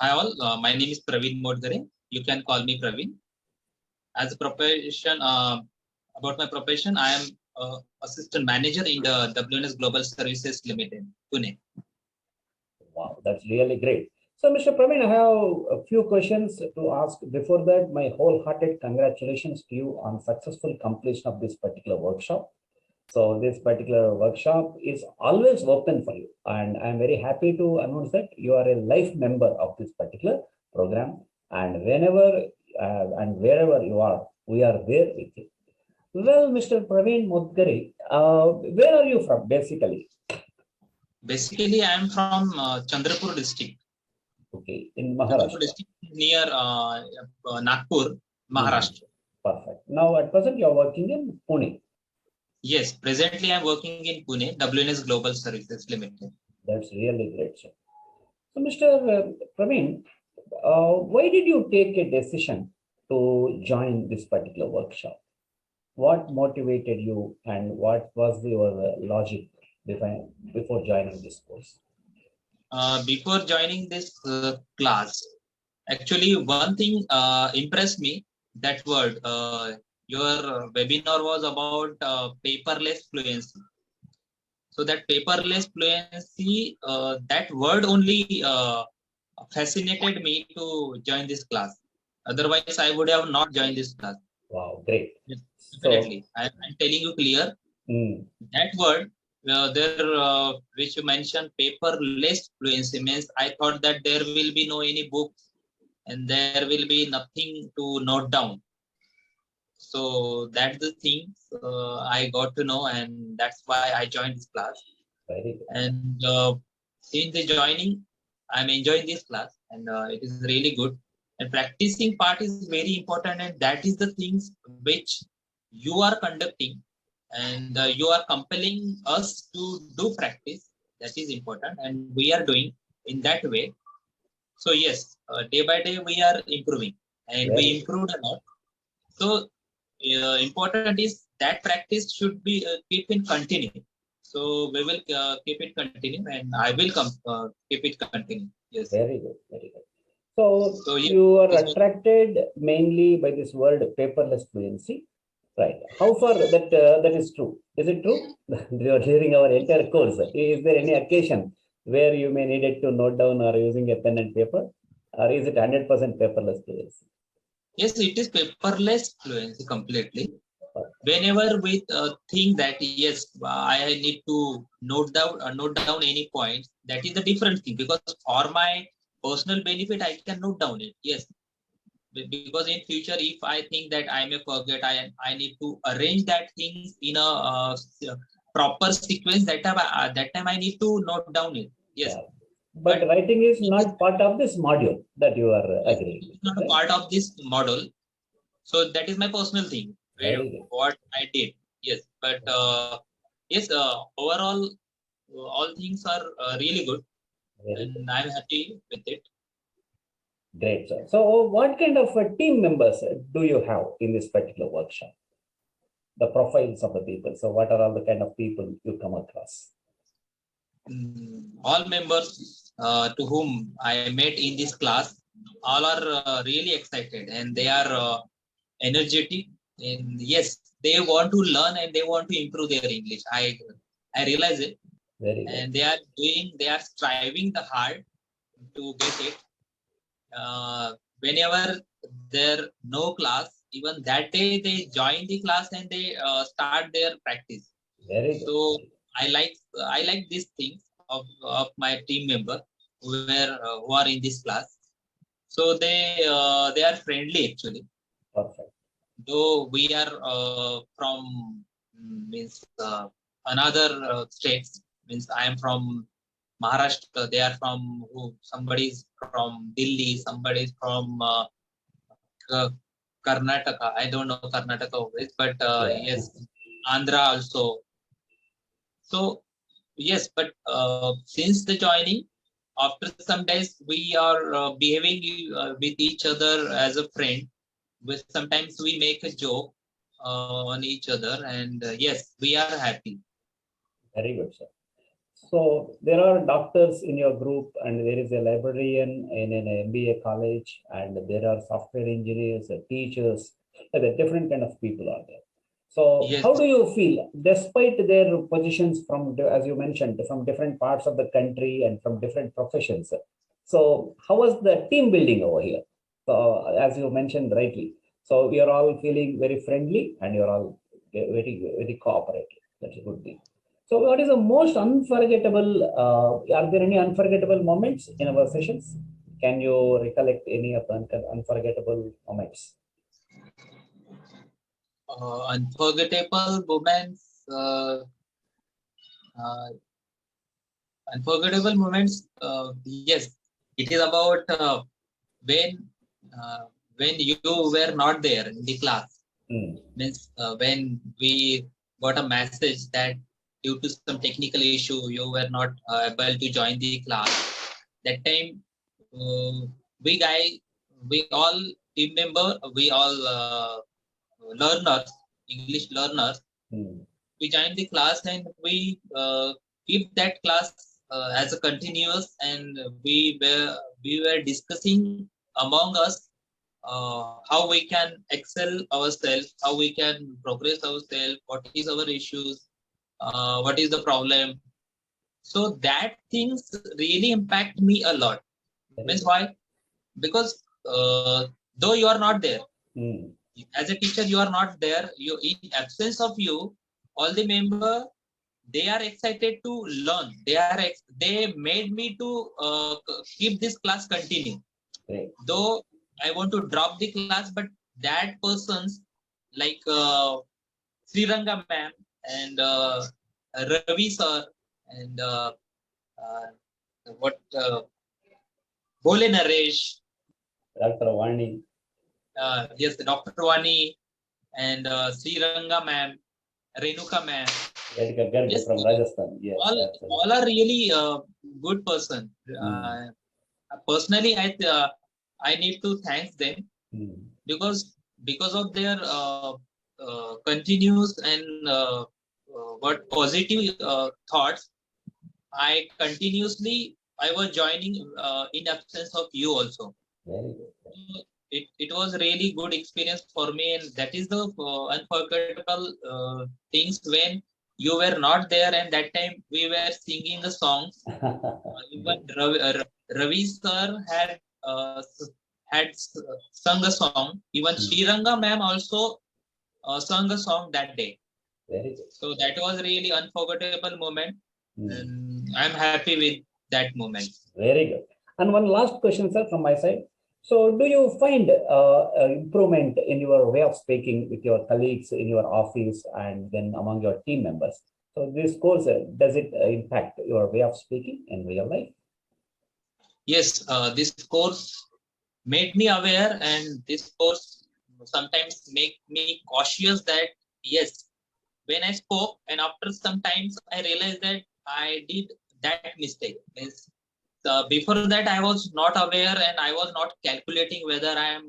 Hi all, my name is Praveen Mothgare. You can call me Praveen. As a profession, about my profession, I am assistant manager in the WNS Global Services Limited, Pune. Wow, that's really great. So, Mr. Praveen, I have a few questions to ask. Before that, my wholehearted congratulations to you on successful completion of this particular workshop. So, this particular workshop is always open for you, and I'm very happy to announce that you are a life member of this particular program. And whenever and wherever you are, we are there with you. Well, Mr. Praveen Mothgare, where are you from, basically? Basically, I am from Chandrapur district. Okay, in Chandrapur Maharashtra. district near Nagpur, Maharashtra. Perfect. Now, at present, you are working in Pune. Yes, presently I am working in Pune, WNS Global Services Limited. That's really great, sir. So, Mr. Praveen, why did you take a decision to join this particular workshop? What motivated you, and what was your logic before joining this course? Before joining this class, actually one thing impressed me. That word, your webinar was about paperless fluency. So that paperless fluency, that word only fascinated me to join this class. Otherwise, I would have not joined this class. Wow, great. Yes, So, definitely, I'm telling you clear. mm, That word which you mentioned, paperless fluency, means I thought that there will be no any books and there will be nothing to note down. So that's the thing I got to know, and that's why I joined this class. very good. And since the joining, I'm enjoying this class, and it is really good. And practicing part is very important, and that is the things which you are conducting, and you are compelling us to do practice. That is important, and we are doing in that way. So yes, day by day we are improving, and we Very good. improved a lot. So important is that practice should be keep in continue. So we will keep it continue, and I will keep it continue. Yes. Very good. Very good. So, So yeah, you are this was, attracted mainly by this word paperless fluency. Right. How far that is true? Is it true? During our entire course, is there any occasion where you may needed to note down or using a pen and paper, or is it 100% paperless fluency? yes, it is paperless fluency completely. Whenever we think that yes, I need to note down any points, that is a different thing, because for my personal benefit I can note down it. Yes, because in future if I think that I may forget, I need to arrange that things in a proper sequence. That time I need to note down it. Yes, Yeah. But but writing is it is, not part of this module that you are yes, agreeing it is with, not a right? part of this model. So that is my personal thing, where Very good. what I did. Yes, but yes, overall all things are really good, Very good. and I'm happy with it. Great, sir. So, what kind of team members do you have in this particular workshop? The profiles of the people. So, what are all the kind of people you come across? All members to whom I met in this class, all are really excited, and they are energetic, and yes, they want to learn and they want to improve their English. I realize it, Very good. and they are striving the hard to get it. Whenever there no class, even that day they join the class and they start their practice. Very good. So I like these things of my team member who are in this class. So they are friendly actually. Perfect. Though we are from means another states, means I am from Maharashtra. They are from who? Somebody is from Delhi. Somebody is from Karnataka. I don't know Karnataka always, but Yeah. yes, Andhra also. So yes, but since the joining, after some days we are behaving with each other as a friend. With sometimes we make a joke on each other, and yes, we are happy. Very good, sir. So there are doctors in your group, and there is a librarian in an MBA college, and there are software engineers, teachers, the different kind of people are there. So how Yes. do you feel, despite their positions from, as you mentioned, from different parts of the country and from different professions? So how was the team building over here? So as you mentioned rightly, so you're all feeling very friendly and you're all very cooperative. That's a good thing. So, what is the most unforgettable? Are there any unforgettable moments in our sessions? Can you recollect any of the unforgettable moments? Unforgettable moments. Uh, Unforgettable moments. Yes, it is about when uh, when you were not there in the class. Hmm. Means when we got a message that due to some technical issue you were not able to join the class. That time, uh, we guy, we all team member, we all learners, English learners, Hmm. we joined the class and we keep that class as a continuous, and we were discussing among us how we can excel ourselves, how we can progress ourselves, what is our issues, what is the problem. So that things really impact me a lot. Very Means good. why? Because though you are not there Hmm. as a teacher, you are not there, you in absence of you, all the member, they are excited to learn, they made me to keep this class continue. Great. Though I want to drop the class, but that person's like Sriranga ma'am and Ravi sir and uh, what Bole Naresh, Dr. Vani, yes, Dr. Wani and Sriranga ma'am, Renuka ma'am. Vedika Garg Yes, from Rajasthan. Yes, all absolutely. all are really good person. Hmm. Personally, I need to thank them Hmm. because of their continuous and what positive thoughts. I continuously I was joining in absence of you also. Very good. It was really good experience for me, and that is the unforgettable things when you were not there, and that time we were singing the songs. Even Ravi sir uh, had sung a song. Even Hmm. Sriranga ma'am also sung a song that day. Very good. So that was really unforgettable moment, Hmm. and I'm happy with that moment. Very good. And one last question, sir, from my side. So, do you find improvement in your way of speaking with your colleagues in your office and then among your team members? So, this course, does it impact your way of speaking in real life? Yes, this course made me aware, and this course sometimes make me cautious that yes, when I spoke, and after some times I realized that I did that mistake. Means before that I was not aware and I was not calculating whether I am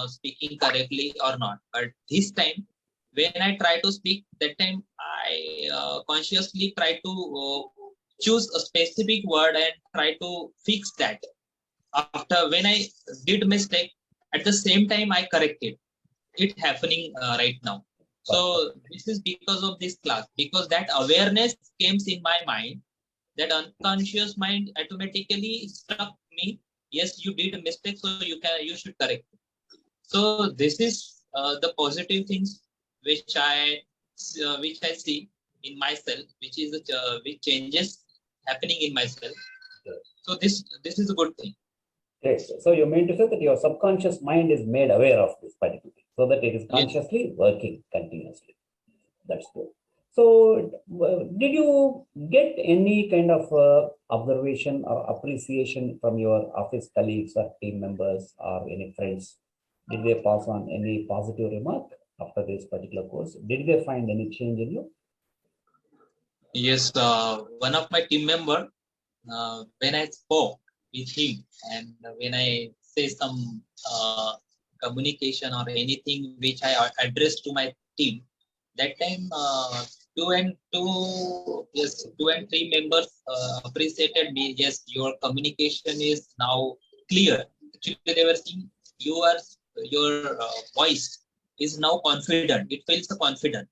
speaking correctly or not. But this time, when I try to speak, that time I consciously try to choose a specific word and try to fix that. After when I did mistake, at the same time I corrected it happening right now. So Perfect. this is because of this class, because that awareness comes in my mind, that unconscious mind automatically struck me, yes, you did a mistake, so you should correct it. So this is the positive things which I see in myself, which is which changes happening in myself. So this is a good thing. Great. So, you mean to say that your subconscious mind is made aware of this particular thing so that it is Yes. consciously working continuously. That's good. So, did you get any kind of observation or appreciation from your office colleagues or team members or any friends? Did they pass on any positive remark after this particular course? Did they find any change in you? Yes, one of my team member, when I spoke with him and when I say some communication or anything which I address to my team, that time two and three members appreciated me. Yes, your communication is now clear. Actually, they were saying your voice is now confident. It feels confident,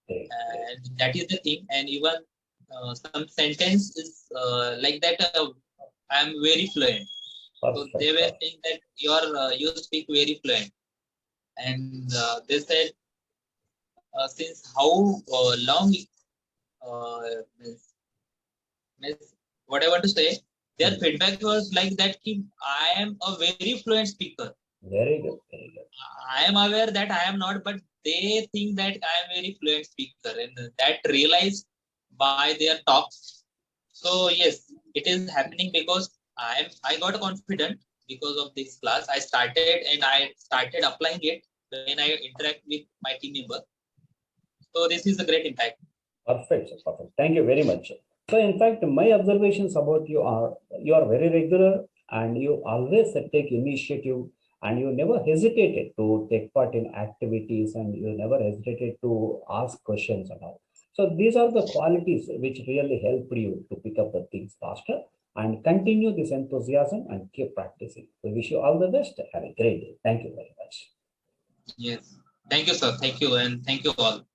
Great, great. and that is the thing. And even some sentence is like that. I am very fluent. So they Perfect, were perfect. saying that you speak very fluent, and they said since how long uh, means, what I want to say, their Hmm. feedback was like that ki, I am a very fluent speaker. Very good, very good. I am aware that I am not, but they think that I am very fluent speaker, and that realized by their talks. So yes, it is happening because I got confident because of this class. I started and I started applying it when I interact with my team member. So this is a great impact. Perfect, sir, perfect. Thank you very much. So, in fact, my observations about you are very regular and you always take initiative and you never hesitated to take part in activities and you never hesitated to ask questions and all. So, these are the qualities which really helped you to pick up the things faster and continue this enthusiasm and keep practicing. We wish you all the best. Have a great day. Thank you very much. Yes. Thank you, sir. Thank you, and thank you all.